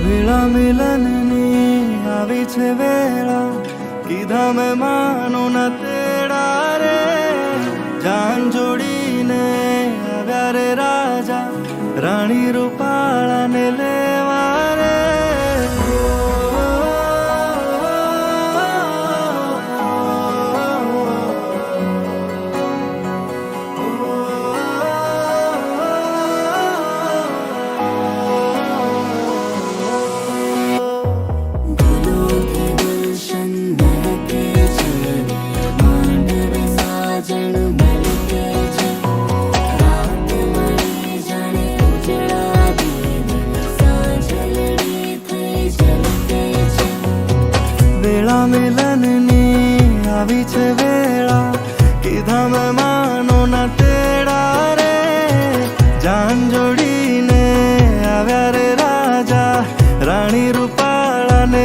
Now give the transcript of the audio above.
વેળા મિલનની આવી છે વેળા, કીધા મેં માનો ના તેડા રે. જાન જોડીને આવ્યા રે રાજા, રાણી રૂપાળાને લેવા રે. વેળા મિલનની આવી છે વેળા, કીધા મેં માનો ના તેડા રે. જાન જોડીને આવ્યા રે રાજા, રાણી રૂપાળાને